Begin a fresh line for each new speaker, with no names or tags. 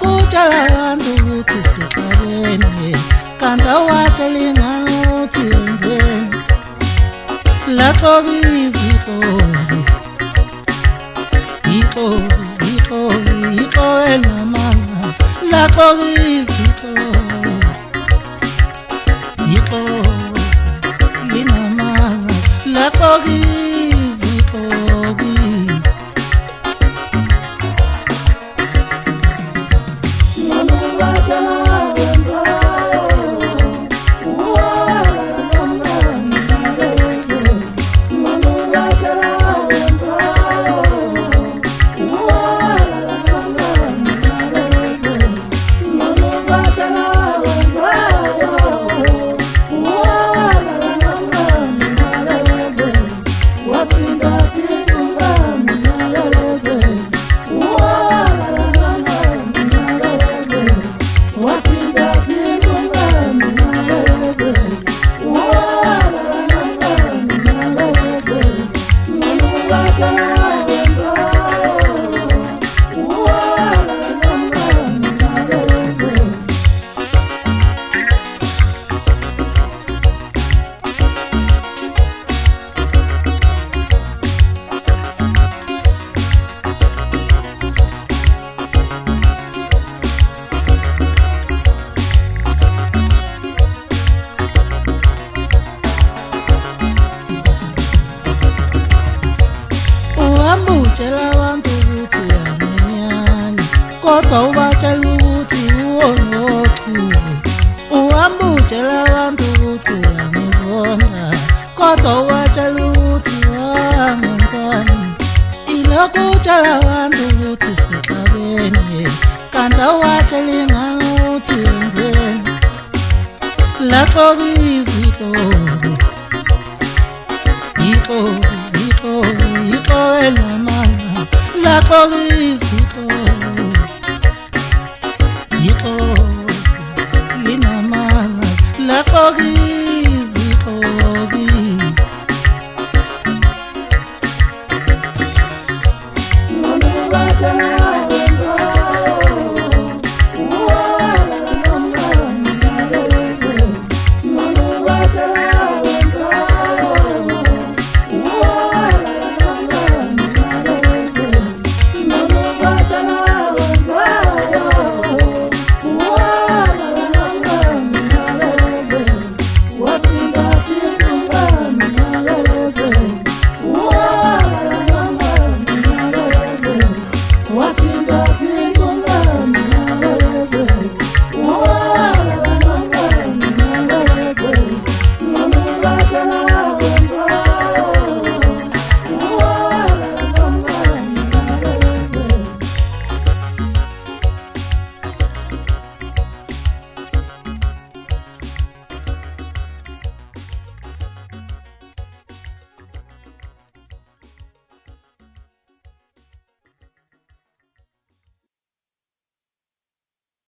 ilokutshela abantu ukuthi sixabene kanti awathelingana ukuthi wenzeni laxoka izixolo elamanga laxoka izixolo linamanga laxoka izixolo Utshela abantu ukuthi uyamenyana kodwa ubatshela ukuthi uwonochuku uhamba utshela abantu ukuthi uyangizonda kodwa ubatshela ukuthi wangenzani ilokutshela abantu ukuthi sixabene kanti awathelingana ukuthi wenzeni laxoka izixolo elamanga laxoka